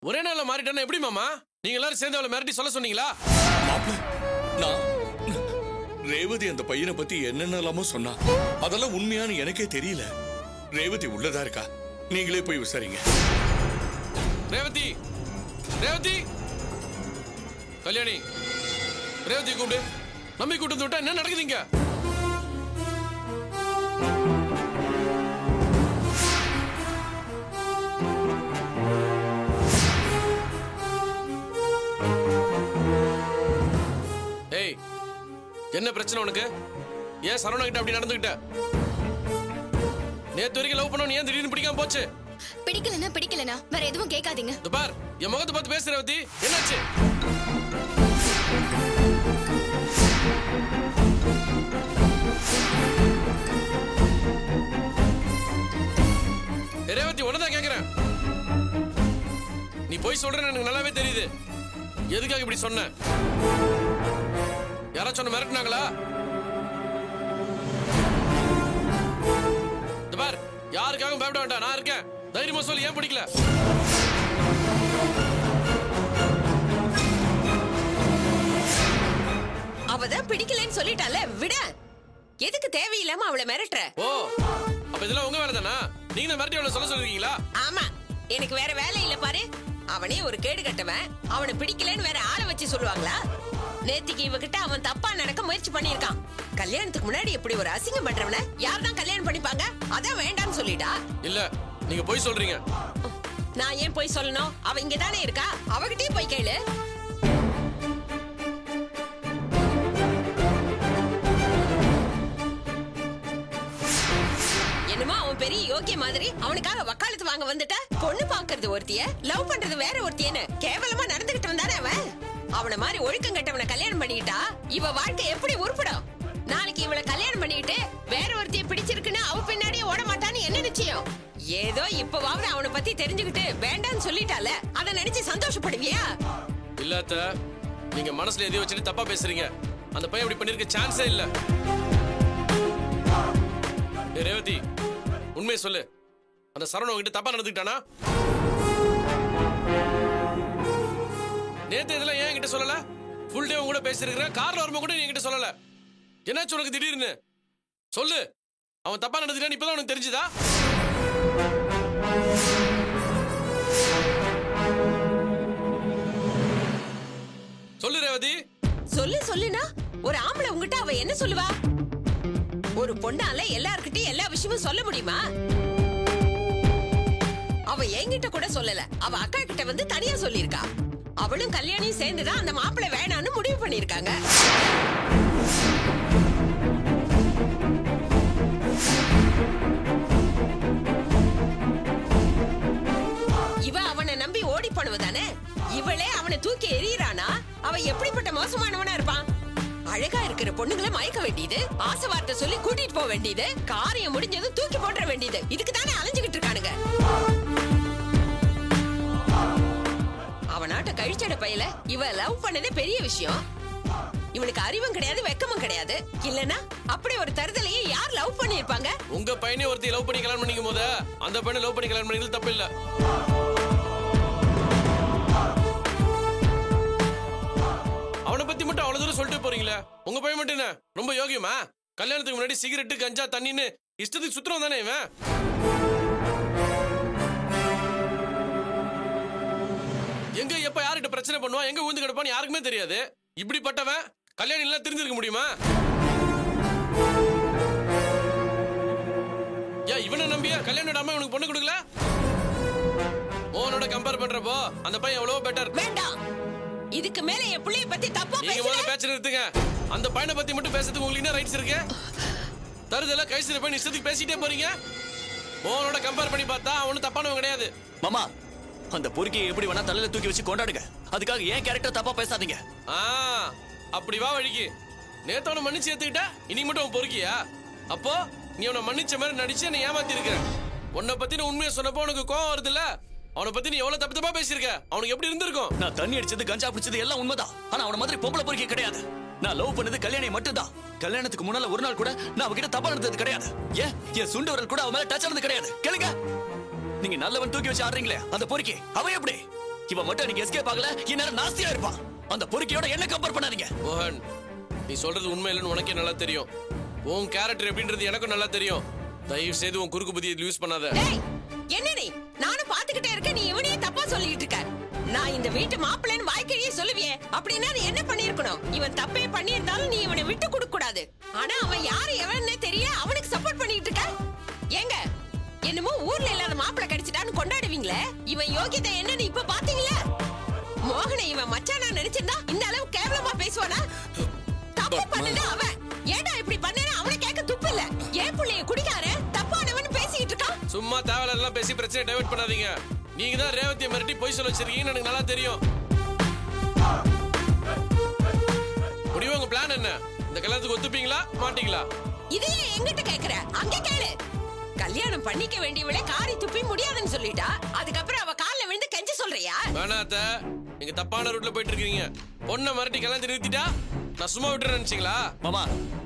ஒரே நாள்ல மாறிட்டானா எப்படி மாமா? நீங்க எல்லாரும் சேர்ந்து அவளை மிரட்டி சொல்ல சொன்னீங்களா? நான் ரேவதி அந்த பையனை பத்தி என்னென்னலாமோ சொன்னா, அதெல்லாம் உண்மையானு எனக்கே தெரியல. ரேவதி உள்ளதா இருக்கா, நீங்களே போய் விசாரிங்க. ரேவதி, ரேவதி, கல்யாணி, ரேவதி கூப்பிடு. நம்பி கூட்டு விட்டா என்ன நடக்குதுங்க? ஏய், என்ன பிரச்சனை உனக்கு? ஏன் சரவணா கிட்ட அப்படி நடந்துகிட்ட? நேத்து வரைக்கும் லவ் பண்ணவன் ஏன் திடீர்னு பிடிக்காம போச்சு? பிடிக்கலனா வேற எதுவும் கேட்காதீங்க. இந்த பார், என் முகத்தை பார்த்து பேசுற ரேவதி, என்னாச்சு? ரேவதி, உடனே கேக்குறேன். நீ போய் சொல்றேன்னு எனக்கு நல்லாவே தெரியுது. எதுக்காக இப்படி சொன்ன? யாராச்சும் மிரட்டினாங்களா? இந்த பார், யாருக்காகவும் பயப்பட வேண்டாம், நான் இருக்கேன். தைரியமா சொல்லி, ஏன் பிடிக்கல? அவதான் பிடிக்கலன்னு சொல்லிட்டால, விட. எதுக்கு தேவையில்லாம அவளை மிரட்டுற? ஓ, அப்ப இதெல்லாம் உங்க வேலை தானா? நீங்க மிரட்டி அவளை சொல்ல சொல்லிருக்கீங்களா? ஆமா, எனக்கு வேற வேலை இல்ல பாரு. அவனே ஒரு கேடு கட்டவன், அவனை பிடிக்கலன்னு வேற ஆளை வச்சு சொல்லுவாங்களா? நேத்திக்கு இவகிட்ட அவன் தப்பா நடக்க முயற்சி பண்ணிருக்கான். கல்யாணத்துக்கு முன்னாடி எப்படி ஒரு அசிங்கம் பண்றவன யார் தான் கல்யாணம் பண்ணிப்பாங்க? அதான் வேண்டாம்னு சொல்லிட்டா. இல்ல, நீங்க போய் சொல்றீங்க. நான் ஏன் போய் சொல்லணும்? அவ இங்க தானே இருக்கா, அவகிட்டே போய் கேளு. என்னமோ அவன் பெரிய யோக்கிய மாதிரி அவனுக்காக வக்காலத்து வாங்க வந்துட்ட. பொண்ணு பாக்குறது ஒருத்திய, லவ் பண்றது வேற ஒருத்தியன்னு கேவலமா நடந்துகிட்டு வந்தானே அவன். அவன மாதிரி ஒழுக்கம் கட்டவனை கல்யாணம் பண்ணிக்கிட்டா இவ வாழ்க்கை எப்படி உருப்படும்? நாளைக்கு இவளை கல்யாணம் பண்ணிக்கிட்டு வேற ஒருத்திய பிடிச்சிருக்குன்னு அவ பின்னாடியே ஓட மாட்டான்னு என்ன நிச்சயம்? ஏதோ இப்பவாவது அவனை பத்தி தெரிஞ்சுக்கிட்டு வேண்டான்னு சொல்லிட்டால, அதை நினைச்சு சந்தோஷப்படுவியா? இல்ல அத்த, நீங்க மனசுல எதையோ வச்சுட்டு தப்பா பேசுறீங்க. அந்த பையன் அப்படி பண்ணிருக்க சான்ஸே இல்ல. ரேவதி, உண்மையை சொல்லு. அந்த சரவணன் உங்ககிட்ட தப்பா நடந்துக்கிட்டானா? நேத்து இதெல்லாம் ஏன் என்கிட்ட சொல்லல? ஃபுல் டே உங்க கூட பேசிருக்கிற, கார்ல வரும்போது கூட நீ என்கிட்ட சொல்லல. என்னாச்சு உனக்கு திடீர்னு? சொல்லு. அவன் தப்பா நடந்துட்டான்னு இப்பதான் உனக்கு தெரிஞ்சுதா? சொல்லு ரேவதி. சொல்லுனா ஒரு ஆம்பளை உங்ககிட்ட அவ என்ன சொல்லுவா? ஒரு பொண்ணால எல்லார்கிட்டயும் எல்லா விஷயமும் சொல்ல முடியுமா? அவ என்கிட்ட கூட சொல்லல, அவ அக்கா கிட்ட வந்து தனியா சொல்லிருக்கா. அவளும் கல்யாணியும் சேர்ந்துதான் அந்த மாப்பிள்ளை வேணான்னு முடிவு பண்ணிருக்காங்க. இவ அவனை நம்பி ஓடி போனவதானே. இவளே அவனை தூக்கி எறியறானா? அவ எப்படிப்பட்ட மோசமானவனா இருப்பான்? அழகா இருக்கிற பொண்ணுங்களை மயக்க வேண்டியது, ஆசை வார்த்தை சொல்லி கூட்டிட்டு போக வேண்டியது, காரியம் முடிஞ்சதும் தூக்கி போட்டுற வேண்டியது. இதுக்கு தானே அலைஞ்சுகிட்டு இருக்கானுங்க. அவனாட்ட கழிச்சட பையல இவ லவ் பண்ணதே பெரிய விஷயம். இவனுக்கு அறிவும் கிடையாது, வெக்கமும் கிடையாது. இல்லனா அப்படி ஒரு தருதலையே யார் லவ் பண்ணிருப்பாங்க? உங்க பையனே ஒருத்தி லவ் பண்ணி கல்யாணம் பண்ணிக்கும் போது அந்த பையனை லவ் பண்ணி கல்யாணம் பண்ணிக்கிறது தப்பு இல்ல. அவனை பத்தி மட்டும் அவ்வளவு தூரம் சொல்லிட்டு போறீங்களே, உங்க பையன் மட்டும் என்ன ரொம்ப யோகியமா? கல்யாணத்துக்கு முன்னாடி சிகரெட்டு, கஞ்சா, தண்ணின்னு இஷ்டத்துக்கு சுத்துறோம் தானே இவன். எங்க எப்ப யார்கிட்ட பிரச்சனை பண்ணுவான், எங்க ஊந்து கிடப்பான்னு யாருக்குமே தெரியாது. இப்படிப்பட்டவன் கல்யாணம் எல்லாம் தெரிஞ்சிருக்க முடியுமா? ஏன் இவனை நம்பியா கல்யாணம் விடாம உனக்கு பொண்ணு கொடுக்கல? மோனோட கம்பேர் பண்றப்போ அந்த பையன் எவ்வளவு பெட்டர். வேண்டாம், இதுக்கு மேல என் பிள்ளைய பத்தி தப்பா நீங்க முதல்ல பேச்ச நிறுத்துங்க. அந்த பையனை பத்தி மட்டும் பேசுறதுக்கு உங்களுக்கு என்ன ரைட்ஸ் இருக்கு? தருதல கைசில போய் இஷ்டத்துக்கு பேசிட்டே போறீங்க. மோனோட கம்பேர் பண்ணி பார்த்தா அவனும் தப்பானவன் கிடையாது. மாமா, அந்த பொறுக்கியை எப்படி வேணா தலையில தூக்கி வச்சு கொண்டாடுங்க. அதுக்காக ஏன் கேரக்டர் தப்பா பேசாதீங்க. அப்படி வா வழிக்கு. நேத்தவனை மன்னிச்சு ஏத்துக்கிட்ட, இன்னைக்கு மட்டும் அவன் பொறுக்கியா? அப்போ நீ அவனை மன்னிச்ச மாதிரி நடிச்சு என்னை ஏமாத்தி இருக்க. உன்னை பத்தி நான் உண்மையை சொன்னப்போ உனக்கு கோவம் வருது இல்ல? அவனை பத்தி நீ எவ்வளவு தப்பு தப்பா பேசியிருக்க. அவனுக்கு எப்படி இருந்திருக்கும்? நான் தண்ணி அடிச்சது, கஞ்சா பிடிச்சது எல்லாம் உண்மைதான். ஆனா அவன மாதிரி பொம்பளை பொறுக்கி கிடையாது. நான் லவ் பண்ணது கல்யாணி மட்டும்தான். கல்யாணத்துக்கு முன்னால ஒரு நாள் கூட நான் அவகிட்ட தப்பா நடந்தது கிடையாது. ஏன் என் சுண்டு வரல் கூட அவன் மேல டச் ஆனது கிடையாது. கேளுங்க, நீங்க நல்லவன் தூக்கி வச்சு ஆடுறீங்களே அந்த பொறுக்கி, அவன் எப்படி? இவன் மட்டும் நீங்க எஸ்கேப் ஆகல இந்நேரம் நாஸ்தியா இருப்பான். அந்த பொறுக்கியோட என்ன கம்பேர் பண்ணாதீங்க. மோகன், நீ சொல்றது உண்மை இல்லைன்னு உனக்கே நல்லா தெரியும். உன் கேரக்டர் எப்படின்றது எனக்கும் நல்லா தெரியும். தயவு செய்து உன் குறுக்கு புத்தியை யூஸ் பண்ணாத. என்ன நீ? நானும் பாத்துக்கிட்டே இருக்க, நீ இவனையே தப்பா சொல்லிட்டு இருக்க. நான் இந்த வீட்டு மாப்பிள்ளைன்னு வாய்க்கழியே சொல்லுவியே, அப்படின்னா நீ என்ன பண்ணிருக்கணும்? இவன் தப்பே பண்ணியிருந்தாலும் நீ இவனை விட்டு கொடுக்க கூடாது. ஆனா அவன் யாரு எவனே தெரிய அவனுக்கு சப்போர்ட் பண்ணிட்டு இருக்க. ஏங்க, என்னமோ ஊர்ல இல்லாத மாப்பிள்ளை கிடைச்சிட்டான்னு கொண்டாடுவீங்களே, இவன் யோகியதை என்னன்னு இப்ப பாத்தீங்களா? மோகனை இவன் மச்சானா நினைச்சிருந்தா இந்த அளவு கேவலமா பேசுவானா? தப்பு பண்ணது அவன். ஏன்டா இப்படி பண்ணேன்னு அவனை கேட்க துப்பு இல்ல. ஏன் புள்ளைய குடிக்கார தப்பானவன் பேசிட்டு இருக்கான். சும்மா தேவையில்லாம் பேசி பிரச்சனை டைவர்ட் பண்ணாதீங்க. நீங்க தான் ரேவதியை மிரட்டி போய் சொல்ல வச்சிருக்கீங்கன்னு எனக்கு நல்லா தெரியும். முடிவு உங்க பிளான் என்ன? இந்த கல்யாணத்துக்கு ஒத்துப்பீங்களா மாட்டீங்களா? இதையே எங்கிட்ட கேக்குற? அங்க கேளு. கல்யாணம் பண்ணிக்க வேண்டியவளே காரி துப்பி முடியாதுன்னு சொல்லிட்டா, அதுக்கப்புறம் அவ கால்ல விழுந்து கெஞ்சி சொல்றியா? வேணாத்த, நீங்க தப்பான ரூட்ல போயிட்டு இருக்கீங்க. பொண்ணை மிரட்டி கல்யாணத்தை நிறுத்திட்டா நான் சும்மா விட்டுறேன் நினைச்சீங்களா? மாமா,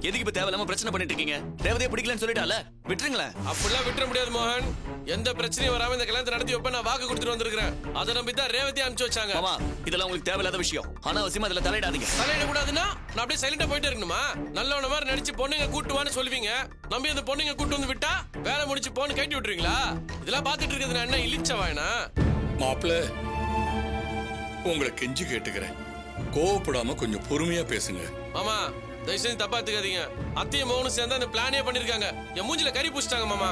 எதுக்கு இப்ப தேவையில்லாம பிரச்சனை பண்ணிட்டு இருக்கீங்க? ரேவதியை பிடிக்கலன்னு சொல்லிட்டால, விட்டுருங்களேன். அப்படிலாம் விட்டுற முடியாது மோகன். எந்த பிரச்சனையும் வராம இந்த கல்யாணத்தை நடத்தி வைப்ப நான் வாக்கு கொடுத்துட்டு வந்திருக்கிறேன். அதை நம்பி தான் ரேவதி அனுப்பிச்சு வச்சாங்க. மாமா, இதெல்லாம் உங்களுக்கு தேவையில்லாத விஷயம். அனாவசியமா இதுல தலையிடாதீங்க. தலையிட கூடாதுன்னா நான் அப்படியே சைலண்டா போயிட்டு இருக்கணுமா? நல்லவன மாதிரி நடிச்சு பொண்ணுங்க கூட்டுவான்னு சொல்லுவீங்க. நம்பி அந்த பொண்ணுங்க கூட்டு வந்து விட்டா வேலை முடிச்சு போன்னு கட்டி விட்டுருவீங்களா? இதெல்லாம் பாத்துட்டு இருக்கிறது நான் என்ன இழிச்சவாயனா? மாப்பிள்ள, உங்களை கெஞ்சி கேட்டுக்கிறேன், கோவப்படாம கொஞ்சம் பொறுமையா பேசுங்க. மாமா, தயவு செஞ்சு தப்பா எடுத்துக்காதீங்க. அத்தையும் மோகனும் சேர்ந்து அந்த பிளானே பண்ணிருக்காங்க. என் மூஞ்சில கறி பூசிட்டாங்க மாமா.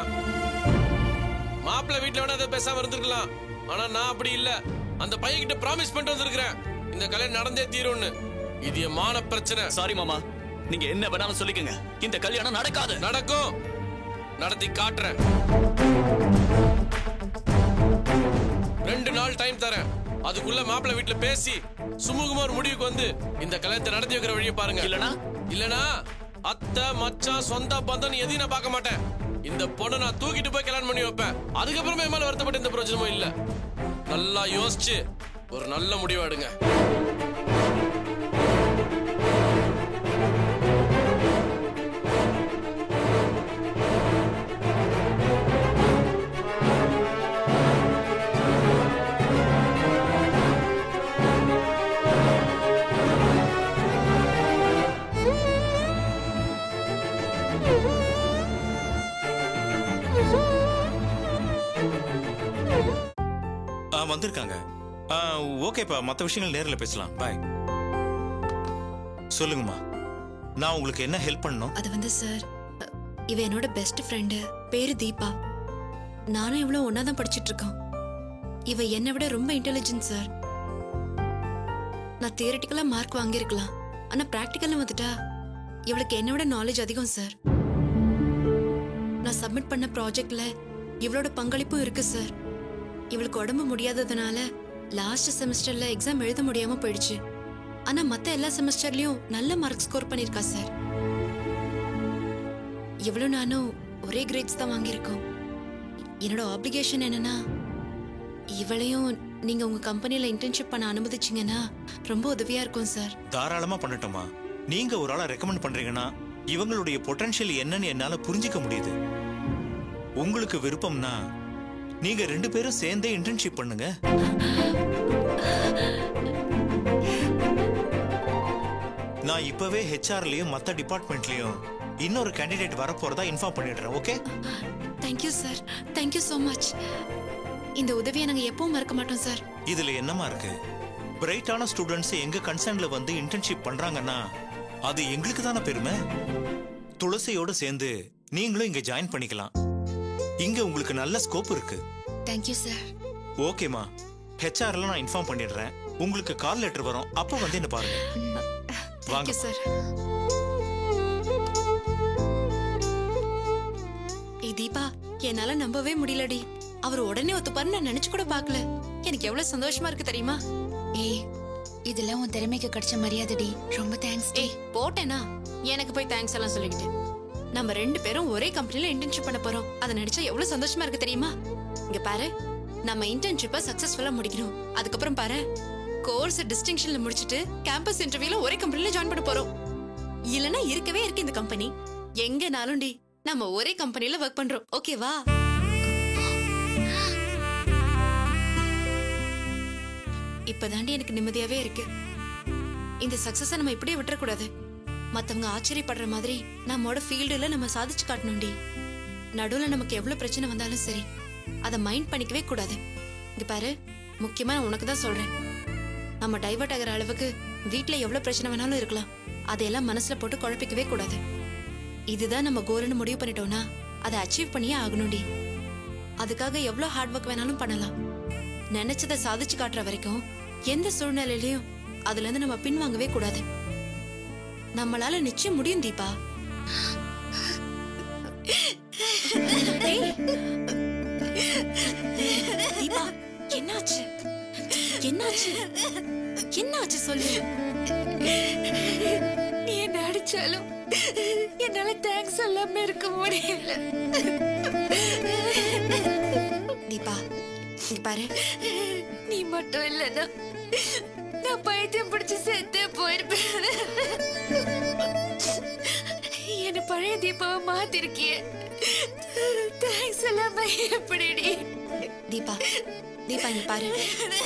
மாப்பிள்ள வீட்டுல வேணா அதை பேசாம இருந்திருக்கலாம். ஆனா நான் அப்படி இல்ல. அந்த பையன் கிட்ட ப்ராமிஸ் பண்ணிட்டு வந்திருக்கிறேன், இந்த கல்யாணம் நடந்தே தீரும்னு. இது என் மான பிரச்சனை. சாரி மாமா, நீங்க என்ன வேணாலும் சொல்லிக்கங்க, இந்த கல்யாணம் நடக்காது. நடக்கும், நடத்தி காட்டுறேன். 2 நாள் டைம் தரேன். அதுக்குள்ள மாப்பிள்ளை வீட்டுல பேசி சுமூகமா ஒரு முடிவுக்கு வந்து இந்த கல்யாணத்தை நடத்தி வைக்கிற வழியை பாருங்க. இல்லனா அத்தை மச்சான் சொந்த பந்தம் எதையும் நான் பார்க்க மாட்டேன். இந்த பொண்ணை நான் தூக்கிட்டு போய் கல்யாணம் பண்ணி வைப்பேன். அதுக்கப்புறமே மேல வருத்தப்பட்ட இந்த பிரயோஜனமும் இல்ல. நல்லா யோசிச்சு ஒரு நல்ல முடிவு எடுங்க. வந்திருக்காங்க. ஓகேப்பா, மற்ற விஷயங்கள் நேரில் பேசலாம். பாய். சொல்லுங்கம்மா, நான் உங்களுக்கு என்ன ஹெல்ப் பண்ணணும்? அது வந்து சார், இவ என்னோட பெஸ்ட் ஃப்ரெண்டு, பேரு தீபா. நானும் இவ்வளவு ஒன்னா தான் படிச்சிட்டு இருக்கோம். இவ என்னை விட ரொம்ப இன்டெலிஜென்ட் சார். நான் தியரிட்டிக்கலா மார்க் வாங்கியிருக்கலாம், ஆனா பிராக்டிக்கல்னு வந்துட்டா இவளுக்கு என்னை விட நாலேஜ் அதிகம் சார். நான் சப்மிட் பண்ண ப்ராஜெக்ட்ல இவளோட பங்களிப்பும் இருக்கு சார். இவளுக்கு உடம்பு முடியாததுனால லாஸ்ட் செமஸ்டர்ல எக்ஸாம் எழுத முடியாம போயிடுச்சு. ஆனா மத்த எல்லா செமஸ்டர்லயும் நல்ல மார்க் ஸ்கோர் பண்ணிருக்கா சார். இவளும் நானும் ஒரே கிரேட்ஸ் தான் வாங்கியிருக்கோம். என்னோட ஆப்ளிகேஷன் என்னன்னா, இவளையும் நீங்க உங்க கம்பெனில இன்டர்ன்ஷிப் பண்ண அனுமதிச்சீங்கன்னா ரொம்ப உதவியா இருக்கும் சார். தாராளமா பண்ணட்டுமா. நீங்க ஒரு ஆளை ரெக்கமெண்ட் பண்றீங்கன்னா இவங்களுடைய பொட்டன்ஷியல் என்னன்னு என்னால புரிஞ்சிக்க முடியுது. உங்களுக்கு விருப்பம்னா நீங்க 2 பேரும் சேர்ந்தே இன்டர்ன்ஷிப் பண்ணுங்க. நான் இப்பவே ஹெச்ஆர்லயும் மத்த டிபார்ட்மெண்ட்லயும் இன்னொரு கேண்டிடேட் வர போறதா இன்ஃபார்ம் பண்ணிடுறேன். Okay? Thank you sir, thank you so much. இந்த உதவியை நாங்க எப்பவும் மறக்க மாட்டோம் சார். இதுல என்னமா இருக்கு? பிரைட்டான ஸ்டூடெண்ட்ஸ் எங்க கன்சர்ன்ல வந்து இன்டர்ன்ஷிப் பண்றாங்கன்னா அது எங்களுக்கு தானே பெருமை. துளசியோட சேர்ந்து நீங்களும் இங்க ஜாயின் பண்ணிக்கலாம். இங்க உங்களுக்கு நல்ல ஸ்கோப் இருக்கு. Thank you sir. ஓகேமா, ஹெச்ஆர்ல நான் இன்ஃபார்ம் பண்ணிடுறேன். உங்களுக்கு கால் லெட்டர் வரும், அப்போ வந்து என்ன பாருங்க. Thank you sir. ஏய் தீபா, என்னால நம்பவே முடியலடி. அவர் உடனே ஒத்துப்பாருன்னு நான் நினைச்சு கூட பார்க்கல. எனக்கு எவ்வளவு சந்தோஷமா இருக்கு தெரியுமா? ஏய், இதெல்லாம் உன் திறமைக்கு கிடைச்ச மரியாதைடி. ரொம்ப தேங்க்ஸ். ஏய் போட்டேனா, எனக்கு போய் தேங்க்ஸ் எல்லாம் சொல்லிக்கிட்டு. நம்ம 2 பேரும் ஒரே கம்பெனில இன்டர்ன்ஷிப் பண்ண போறோம். அதை நினைச்சா எவ்வளவு சந்தோஷமா இருக்கு தெரியுமா? இங்க பாரு, நம்ம இன்டர்ன்ஷிப்பை சக்சஸ்ஃபுல்லா முடிக்கணும். அதுக்கப்புறம் பாரு, கோர்ஸ் டிஸ்டிங்ஷன்ல முடிச்சிட்டு கேம்பஸ் இன்டர்வியூல ஒரே கம்பெனில ஜாயின் பண்ண போறோம். இல்லனா இருக்கவே இருக்கு இந்த கம்பெனி. எங்கனாலும் டி நம்ம ஒரே கம்பெனில வர்க் பண்றோம். ஓகேவா? இப்பதாண்டி எனக்கு நிம்மதியாவே இருக்கு. இந்த சக்சஸ நம்ம இப்படியே விட்டுறக்கூடாது. மத்தவங்க ஆச்சரியப்படுற மாதிரி நம்மோட ஃபீல்டுல நம்ம சாதிச்சு காட்டணும்டி. நடுவுல நமக்கு எவ்வளவு பிரச்சனை வந்தாலும் சரி அதை மைண்ட் பண்ணிக்கவே கூடாது. இங்க பாரு, முக்கியமா நான் உனக்கு தான் சொல்றேன். நம்ம டைவர்ட் ஆகிற அளவுக்கு வீட்டுல எவ்வளவு பிரச்சனை வேணாலும் இருக்கலாம். அதையெல்லாம் மனசுல போட்டு குழப்பிக்கவே கூடாது. இதுதான் நம்ம கோல்னு முடிவு பண்ணிட்டோம்னா அதை அச்சீவ் பண்ணியே ஆகணும்டி. அதுக்காக எவ்வளவு ஹார்ட் ஒர்க் வேணாலும் பண்ணலாம். நினைச்சதை சாதிச்சு காட்டுற வரைக்கும் எந்த சூழ்நிலையிலயும் அதுல இருந்து நம்ம பின்வாங்கவே கூடாது. நம்மளால நிச்சயம் முடியும் தீபா. தீபா, என்னாச்சு? என்னாச்சு? என்னாச்சு சொல்லு. நீ என்ன அடிச்சாலும் என்னால தேங்க்ஸ் சொல்லாம இருக்க முடியல. தீபா, இங்க பாரு, நீ மட்டும் இல்லன்னா நான் பைத்தியம் பிடிச்சு செத்தே போயிருப்பேன். என்ன பழைய தீபாவை மாத்திருக்கிய. தேங்க்ஸ் சொல்லாம எப்படிடி? தீபா, தீபா இங்க பாரு,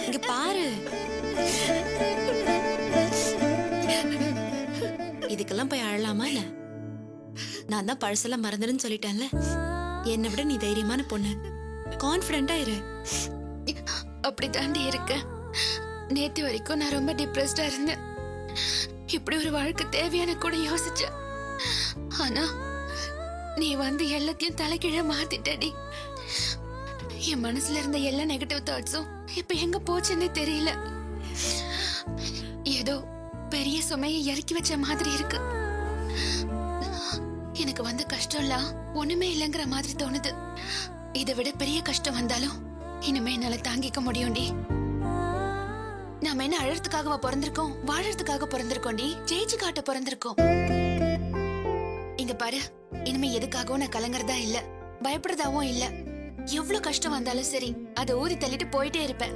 இங்க பாரு. இதுக்கெல்லாம் போய் அழலாமா என்ன? நான் தான் பழசெல்லாம் மறந்துடுன்னு சொல்லிட்டேன்ல. என்னை விட நீ தைரியமான பொண்ணு, கான்பிடண்டா இரு. அப்படி தாண்டி இருக்க. நேத்து வரைக்கும் நான் ரொம்ப டிப்ரெஸ்டா இருந்தேன். இப்படி ஒரு வாழ்க்கை தேவையான கூட யோசிச்சேன். ஆனா நீ வந்து எல்லாத்தையும் தலைகீழ மாத்திட்டடி. என் மனசுல இருந்த எல்லா நெகட்டிவ் தாட்ஸும் இப்ப எங்க போச்சுன்னு தெரியல. ஏதோ பெரிய சுமையை இறக்கி வச்ச மாதிரி இருக்கு. எனக்கு வந்த கஷ்டம்லாம் ஒண்ணுமே இல்லைங்கிற மாதிரி தோணுது. இதை விட பெரிய கஷ்டம் வந்தாலும் இனிமே என்னால தாங்கிக்க முடியும்டி. நாம என்ன அழறதுக்காகவா பிறந்திருக்கோம்? வாழறதுக்காக பிறந்திருக்கோம்டி. ஜெயிச்சு காட்ட பிறந்திருக்கோம். இங்க பாரு, இனிமே எதுக்காகவும் நான் கலங்கறதா இல்ல, பயப்படுறதாவும் இல்ல. எவ்வளவு கஷ்டம் வந்தாலும் சரி அதை ஊதி தள்ளிட்டு போயிட்டே இருப்பேன்.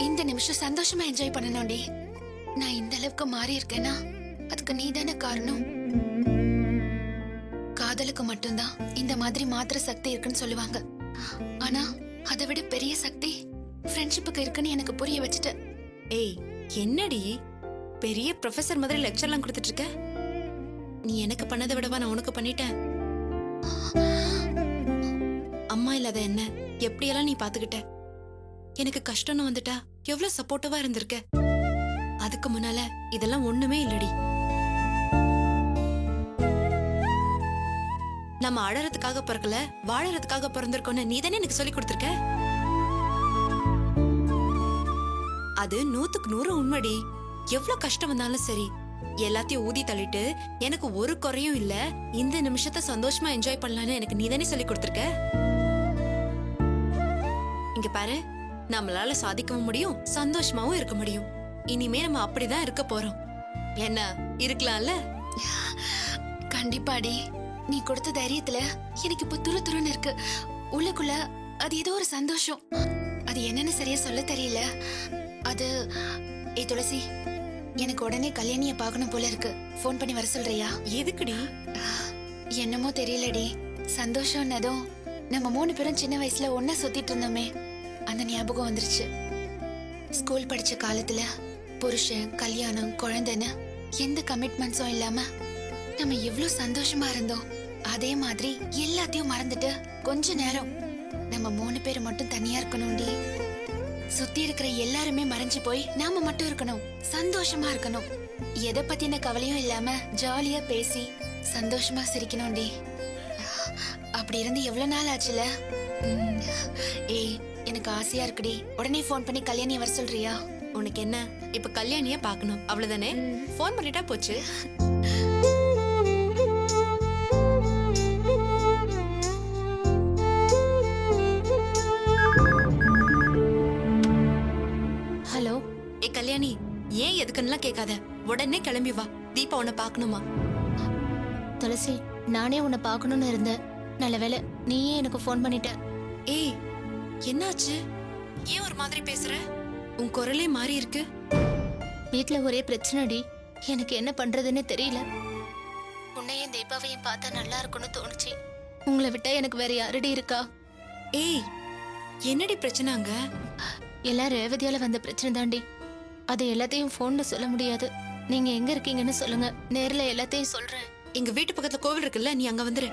இந்த நிமிஷம் சந்தோஷமா என்ஜாய் பண்ணணும்டி. நான் இந்த அளவுக்கு மாறி இருக்கேன்னா அதுக்கு நீ தானே காரணம். காதலுக்கு மட்டும்தான் இந்த மாதிரி மாத்திர சக்தி இருக்குன்னு சொல்லுவாங்க. ஆனா அதை விட பெரிய சக்தி ஃப்ரெண்ட்ஷிப்புக்கு இருக்குன்னு எனக்கு புரிய வச்சுட்ட. ஏய், என்னடி பெரிய ப்ரொஃபசர் மாதிரி லெக்சர்லாம் கொடுத்துட்டு இருக்க? நீ எனக்கு பண்ணதை விடவா நான் உனக்கு பண்ணிட்டேன்? அம்மா இல்லாத என்ன எப்படியெல்லாம் நீ பாத்துக்கிட்ட? எனக்கு கஷ்டம்னு வந்துட்டா எவ்வளவு சப்போர்ட்டிவா இருந்திருக்க. அதுக்கு முன்னால இதெல்லாம் ஒண்ணுமே இல்லடி. நம்ம அழறதுக்காக பிறக்கல, வாழறதுக்காக பிறந்திருக்கோன்னு நீ தானே எனக்கு சொல்லி கொடுத்திருக்க. அது 100க்கு 100 உண்மைடி. எவ்வளவு கஷ்டம் வந்தாலும் சரி எல்லாத்தையும் ஊதி தள்ளிட்டு எனக்கு ஒரு குறையும் இல்ல, இந்த நிமிஷத்தை சந்தோஷமா என்ஜாய் பண்ணலான்னு எனக்கு நீதானே சொல்லி கொடுத்திருக்க. இங்க பாரு, நம்மளால சாதிக்கவும் முடியும், சந்தோஷமாவும் இருக்க முடியும். இனிமே நம்ம அப்படிதான் இருக்க போறோம். என்ன இருக்கலாம்ல? கண்டிப்பாடி. நீ கொடுத்த தைரியத்துல எனக்கு இப்ப துரு துருன்னு இருக்கு. உள்ளுக்குள்ள அது ஏதோ ஒரு சந்தோஷம். அது என்னன்னு சரியா சொல்ல தெரியல. அது துளசி, எனக்கு உடனே கல்யாணிய பார்க்கணும் போல இருக்கு. போன் பண்ணி வர சொல்றியா? எதுக்குடி? என்னமோ தெரியலடி, சந்தோஷம்னதும் நம்ம 3 பேரும் சின்ன வயசுல ஒன்னா சுத்திட்டு இருந்தோமே, அந்த ஞாபகம் வந்துருச்சு. ஸ்கூல் படிச்ச காலத்துல புருஷன், கல்யாணம், குழந்தைன்னு எந்த கமிட்மெண்ட்ஸும் இல்லாம நம்ம எவ்வளவு சந்தோஷமா இருந்தோம். அதே மாதிரி எல்லாத்தையும் மறந்துட்டு கொஞ்ச நேரம் நம்ம 3 பேர் மட்டும் தனியா இருக்கணும்டி. சுத்தி இருக்கிற எல்லாருமே மறைஞ்சு போய் நாம மட்டும் இருக்கணும், சந்தோஷமா இருக்கணும். எதை பத்தின கவலையும் இல்லாம ஜாலியா பேசி சந்தோஷமா சிரிக்கணும்டி. அப்படி இருந்து எவ்வளவு நாள் ஆச்சுல. ஏய், எனக்கு ஆசையா இருக்குடி. உடனே போன் பண்ணி கல்யாணிய வர சொல்றியா? உனக்கு என்ன, இப்ப கல்யாணிய பாக்கணும் அவ்வளவுதானே? போன் பண்ணிட்டா போச்சு. ஹலோ. ஏ கல்யாணி, ஏன் எதுக்குன்னுலாம் கேட்காத, உடனே கிளம்பி வா. தீபா உன்னை பாக்கணுமா? துளசி, நானே உன்னை பார்க்கணும்னு இருந்தேன். நல்ல வேளை நீயே எனக்கு போன் பண்ணிட்ட. ஏய், என்னாச்சு? ஏன் ஒரு மாதிரி பேசுற? உன் குரலே மாறி இருக்கு. வீட்ல ஒரே பிரச்சனைடி. எனக்கு என்ன பண்றதுன்னு தெரியல. உன்னையும் தீபாவையும் பார்த்தா நல்லா இருக்கும்னு தோணுச்சு. உங்களை விட்டா எனக்கு வேற யாரடி இருக்கா? ஏய், என்னடி பிரச்சனை அங்க? எல்லாம் ரேவதியால வந்த பிரச்சனை தாண்டி. அது எல்லாத்தையும் போன்ல சொல்ல முடியாது. நீங்க எங்க இருக்கீங்கன்னு சொல்லுங்க, நேர்ல எல்லாத்தையும் சொல்றேன். எங்க வீட்டு பக்கத்துல கோவில் இருக்குல்ல, நீ அங்க வந்துரு.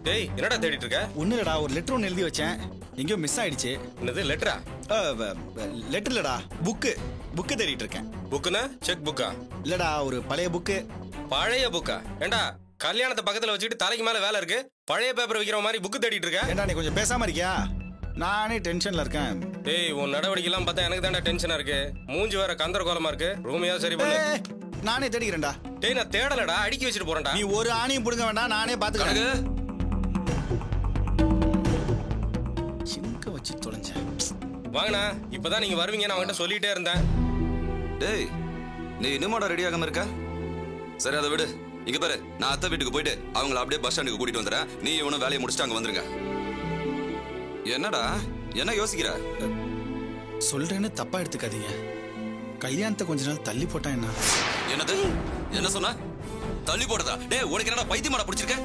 டேய் என்னடா தேடிட்டு இருக்க? ஒண்ணுலடா, ஒரு லெட்டர் ஒன்று எழுதி வச்சேன், எங்கேயோ மிஸ் ஆயிடுச்சு. என்னது லெட்டரா? லெட்டர் இல்லடா, புக்கு தேடிட்டு இருக்கேன். புக்குனா செக் புக்கா? இல்லடா, ஒரு பழைய புக்கு. பழைய புக்கா? ஏண்டா கல்யாணத்தை பக்கத்துல வச்சுட்டு தலைக்கு மேல வேலை இருக்கு, பழைய பேப்பர் வைக்கிற மாதிரி புக்கு தேடிட்டு இருக்க? ஏண்டா நீ கொஞ்சம் பேசாம இருக்கியா? நானே டென்ஷன்ல இருக்கேன். டேய் உன் நடவடிக்கை எல்லாம் பார்த்தா எனக்கு தான்டா டென்ஷனா இருக்கு. மூஞ்சி வேற கந்தர கோலமா இருக்கு. ரூமையா சரி பண்ணு. நானே தேடிக்கிறேன்டா. டேய் நான் தேடலடா, அடுக்கி வச்சுட்டு போறேன்டா. நீ ஒரு ஆணையும் புடுங்க வேண்டாம், நானே பாத்துக்கிறேன். எங்க வச்சு தொலைஞ்சேன்? வாங்கண்ணா, இப்பதான் நீங்க வருவீங்க நான் அவன்கிட்ட சொல்லிட்டே இருந்தேன். டேய் நீ இன்னுமாடா ரெடி ஆகாம இருக்க? சரி அதை விடு. இங்க பாரு, நான் அத்தை வீட்டுக்கு போயிட்டு அவங்கள அப்படியே பஸ் ஸ்டாண்டுக்கு கூட்டிட்டு வந்துடுறேன். நீ இவனும் வேலையை முடிச்சுட்டு அங்க வந்துருங்க. என்னடா என்ன யோசிக்கிற? சொல்றேன்னு தப்பா எடுத்துக்காதீங்க. கல்யாணத்தை கொஞ்ச நாள் தள்ளி போட்டா என்ன? என்னது? என்ன சொன்ன? தள்ளி போடுறதா? டேய் உனக்கு என்னடா பைத்தியமாடா பிடிச்சிருக்க?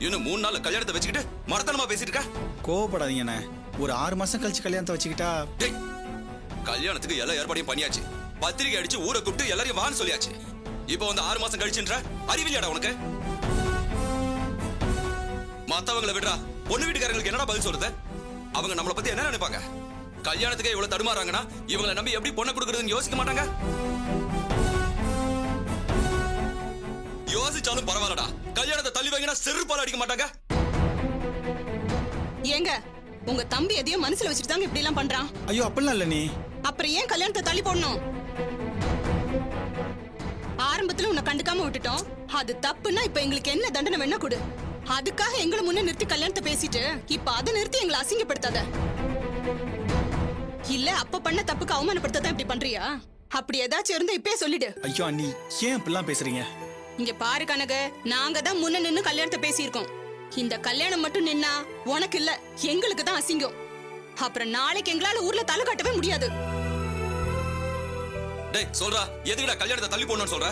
இன்னும் 3 நாள் கல்யாணத்தை வச்சுக்கிட்டு மரத்தனமா பேசிட்டு இருக்க. கோவப்படாதீங்கண்ணே, ஒரு 6 மாசம் கழிச்சு கல்யாணத்தை வச்சுக்கிட்டா. டேய் கல்யாணத்துக்கு எல்லா ஏற்பாடையும் பண்ணியாச்சு, பத்திரிக்கை அடிச்சு ஊரை கூப்பிட்டு எல்லாரையும் வான்னு சொல்லியாச்சு. இப்போ வந்து 6 மாசம் கழிச்சுன்ற அறிவில்லையாடா உனக்கு? மத்தவங்களை விடுறா, பொண்ணு வீட்டுக்காரங்களுக்கு என்னடா பதில் சொல்றது? அவங்க நம்மளை பத்தி என்ன நினைப்பாங்க? கல்யாணத்துக்கே இவ்வளவு தடுமாறாங்கன்னா இவங்களை நம்பி எப்படி பொண்ணை கொடுக்கறதுன்னு யோசிக்க மாட்டாங்க? யோசிச்சாலும் பரவாயில்லடா, கல்யாணத்தை தள்ளி வைங்கன்னா செருப்பால அடிக்க மாட்டாங்க. ஏங்க உங்க தம்பி எதையோ மனசுல வச்சுட்டு தாங்க இப்படி எல்லாம் பண்றான். ஐயோ அப்படிலாம் இல்ல. நீ அப்புறம் ஏன் கல்யாணத்தை தள்ளி போடணும்? ஆரம்பத்துல உன்னை கண்டுக்காம விட்டுட்டோம், அது தப்புன்னா இப்ப எங்களுக்கு என்ன தண்டனை வேணா கொடு. அதுக்காக எங்களை முன்ன நிறுத்தி கல்யாணத்தை பேசிட்டு இப்ப அதை நிறுத்தி எங்களை அசிங்கப்படுத்தாத. இல்ல அப்ப பண்ண தப்புக்கு அவமானப்படுத்தாதான் இப்படி பண்றியா? அப்படி ஏதாச்சும் இருந்தா இப்பயே சொல்லிடு. ஐயோ அண்ணி, ஏன் இப்படிலாம் பேசுறீங்க? இங்க பாரு கனக, நாங்க தான் முன்ன நின்னு கல்யாணத்தை பேசியிருக்கோம். இந்த கல்யாணம் மட்டும் நின்னா உனக்கு இல்ல எங்களுக்கு தான் அசிங்கம். அப்புறம் நாளைக்கு எங்களால ஊர்ல தலை காட்டவே முடியாது. டேய் சொல்றா, எதுக்குடா கல்யாணத்தை தள்ளி போடணும்னு சொல்ற?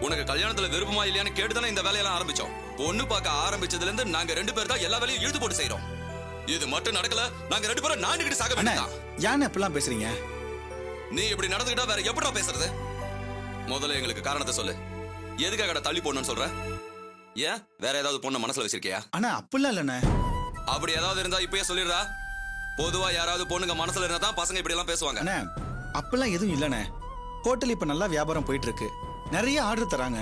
உனக்கு கல்யாணத்துல விருப்பமா இல்லையான்னு கேட்டுதானே இந்த வேலையெல்லாம் ஆரம்பிச்சோம். பொண்ணு பார்க்க ஆரம்பிச்சதுல இருந்து நாங்க 2 பேர் தான் எல்லா வேலையும் இழுத்து போட்டு செய்யறோம். இது மட்டும் நடக்கல, நாங்க 2 பேரும் நாண்டுகிட்டு சாக வேண்டாம். ஏன் இப்படிலாம் பேசுறீங்க? நீ இப்படி நடந்துக்கிட்டா வேற எப்படா பேசுறது? முதல்ல எங்களுக்கு காரணத்தை சொல்லு. எதுக்காக தள்ளி போடணும்னு சொல்ற? ஏன் வேற ஏதாவது பொண்ணு மனசுல வச்சிருக்கியா? ஆனா அப்படிலாம் இல்லண்ணே. அப்படி ஏதாவது இருந்தா இப்பயே சொல்லிடுறா. பொதுவா யாராவது பொண்ணுங்க மனசுல இருந்தா தான் பசங்க இப்படி எல்லாம் பேசுவாங்க. அண்ணே அப்படிலாம் எதுவும் இல்லண்ணே. ஹோட்டல் இப்ப நல்லா வியாபாரம் போயிட்டு இருக்கு, நிறைய ஆர்டர் தராங்க.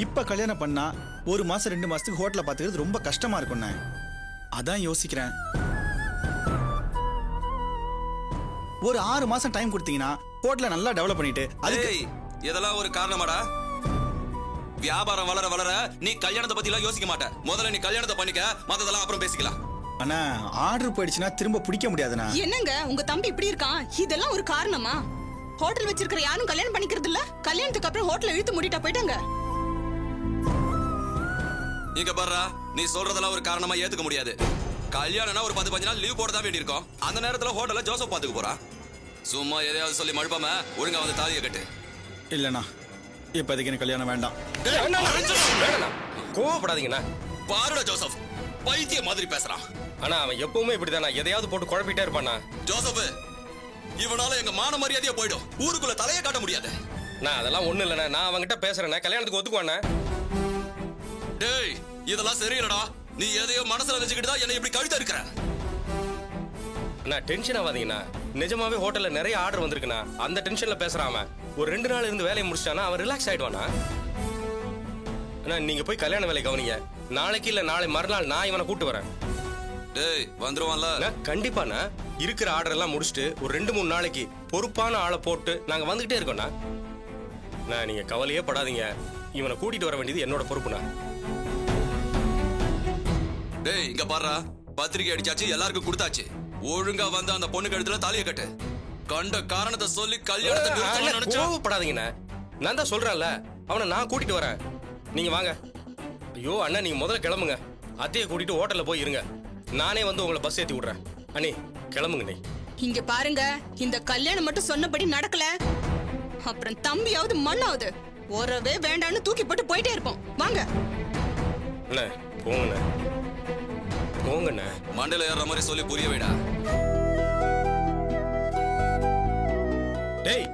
இப்ப கல்யாணம் பண்ணா 1 மாசம் 2 மாசத்துக்கு ஹோட்டலை பாத்துக்கிறது ரொம்ப கஷ்டமா இருக்கும்ண்ணே. அதான் யோசிக்கிறேன். ஒரு 6 மாசம் டைம் கொடுத்தீங்கன்னா ஹோட்டலை நல்லா டெவலப் பண்ணிட்டு. அதுக்கு இதெல்லாம் ஒரு காரணமாடா? வியாபாரம் வளர வளர நீ கல்யாணத்தை பத்தி எல்லாம் யோசிக்க மாட்ட. முதல்ல நீ கல்யாணத்தை பண்ணிக்க, மத்ததெல்லாம் அப்புறம் பேசிக்கலாம். அண்ணா ஆர்டர் போயிடுச்சுன்னா திரும்ப பிடிக்க முடியாதுண்ணா. என்னங்க உங்க தம்பி இப்படி இருக்கான், இதெல்லாம் ஒரு காரணமா? ஹோட்டல் வச்சிருக்கிற யாரும் கல்யாணம் பண்ணிக்கிறது இல்ல. கல்யாணத்துக்கு அப்புறம் ஹோட்டல் இழுத்து மூடிட்டா போயிட்டாங்க. இங்க பாருடா, நீ சொல்றதெல்லாம் ஒரு காரணமா ஏத்துக்க முடியாது. கல்யாணம்னா ஒரு 10-15 நாள் லீவ் போட தான் வேண்டி இருக்கும். அந்த நேரத்துல ஹோட்டல்ல ஜோசப் பாத்துக்க போறான். சும்மா எதையாவது சொல்லி மழுப்பாம ஒழுங்கா வந்து தாலியை கட்டு. இல்லண்ணா இப்போதைக்கு எனக்கு கல்யாணம் வேண்டாம். கோவப்படாதீங்கண்ணா. பாருடா ஜோசப், பைத்திய மாதிரி பேசுறான். ஆனா அவன் எப்பவுமே இப்படிதானா, எதையாவது போட்டு குழப்பிட்டே இருப்பானா? ஜோசப், இவனால எங்க மான மரியாதையா போயிடும். ஊருக்குள்ள தலையை காட்ட முடியாது. நான் அதெல்லாம் ஒண்ணு இல்லண்ணா, நான் அவன்கிட்ட பேசுறேன். கல்யாணத்துக்கு ஒத்துக்குவானே? டேய் இதெல்லாம் சரியில்லடா. நீ எதையோ மனசுல வச்சுக்கிட்டு தான் என்னை இப்படி கழுத்த இருக்கிற. நான் டென்ஷன் ஆகாதீங்கண்ணா. நிஜமாவே ஹோட்டல்ல நிறைய ஆர்டர் வந்திருக்குண்ணா. அந்த டென்ஷன்ல பேசுறாம ஒரு 2 நாள் இருந்து வேலையை முடிச்சிட்டானா அவன் ரிலாக்ஸ் ஆயிடுவானா? நீங்க போய் கல்யாண வேலை கவனிங்க. நாளைக்கு இல்ல நாளை மறுநாள் நான் இவனை கூட்டு வரேன். டேய் வந்துருவான்ல? கண்டிப்பாண்ணா. இருக்கிற ஆர்டர் எல்லாம் முடிச்சுட்டு ஒரு 2-3 நாளைக்கு பொறுப்பான ஆளை போட்டு நாங்க வந்துகிட்டே இருக்கோம்ண்ணா. நீங்க கவலையே படாதீங்க. இவனை கூட்டிட்டு வர வேண்டியது என்னோட பொறுப்புண்ணா. டேய் இங்க பாருடா, பத்திரிக்கை அடிச்சாச்சு, எல்லாருக்கும் கொடுத்தாச்சு. ஒழுங்கா வந்து அந்த பொண்ணு கழுத்துல தாலியை கட்டு. கண்ட காரணத்தை சொல்லி கல்யாணத்தை கோவப்படாதீங்கண்ணா. நான் தான் சொல்றேன்ல, அவனை நான் கூட்டிட்டு வரேன். நீங்க வாங்க. ஐயோ அண்ணா, நீங்க முதல்ல கிளம்புங்க. அத்தையை கூட்டிட்டு ஹோட்டல்ல போய் இருங்க. நானே வந்து உங்களை பஸ் ஏத்தி விடுறேன். அண்ணி கிளம்புங்க நீ. இங்க பாருங்க, இந்த கல்யாணம் மட்டும் சொன்னபடி நடக்கல, அப்புறம் தம்பியாவது மண்ணாவது ஒரவே வேண்டான்னு தூக்கி போட்டு போயிட்டே இருப்போம். வாங்க அண்ணே, போங்கண்ணே போங்கண்ணே. மண்டையில ஏற மாதிரி சொல்லி புரிய வைடா. டேய்,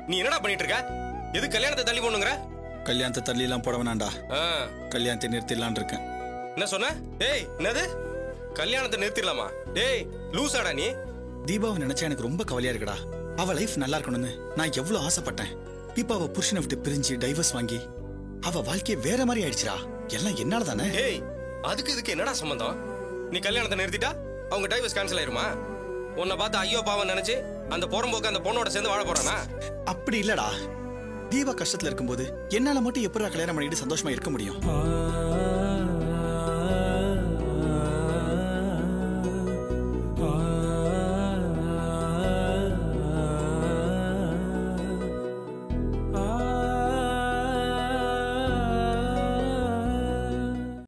நீ என்னடா பண்ணிட்டு இருக்க? எது கல்யாணத்தை தள்ளி போணுங்கற? கல்யாணத்தை தள்ளிலாம் போட வேணாண்டா, ஆ, கல்யாணத்தை நிறுத்திடலான்னு இருக்கேன். என்ன சொன்ன? டேய், என்னது கல்யாணத்தை நிறுத்திடலாமா? டேய், லூசாடா நீ? தீபாவை நினைச்சா எனக்கு ரொம்ப கவலையா இருக்குடா. அவ லைஃப் நல்லா இருக்கணும்னு நான் எவ்வளவு ஆசைப்பட்டேன். இப்ப அவ புருஷனை விட்டு பிரிஞ்சு டைவர்ஸ் வாங்கி அவ வாழ்க்கைய வேற மாதிரி ஆயிடுச்சுடா. எல்லாம் என்னால தானே. டேய், அதுக்கு இதுக்கு என்னடா சம்பந்தம்? நீ கல்யாணத்தை நிறுத்திட்டா அவங்க டைவர்ஸ் கேன்சல் ஆயிருமா? உன்னை பார்த்து ஐயோ பாவம் நினைச்சு அந்த புறம்போக்கு அந்த பொண்ணோட சேர்ந்து வாழ போறானா? அப்படி இல்லடா. தீபா கஷ்டத்துல இருக்கும்போது என்னால மட்டும் எப்படா கல்யாணம் பண்ணிட்டு சந்தோஷமா இருக்க முடியும்?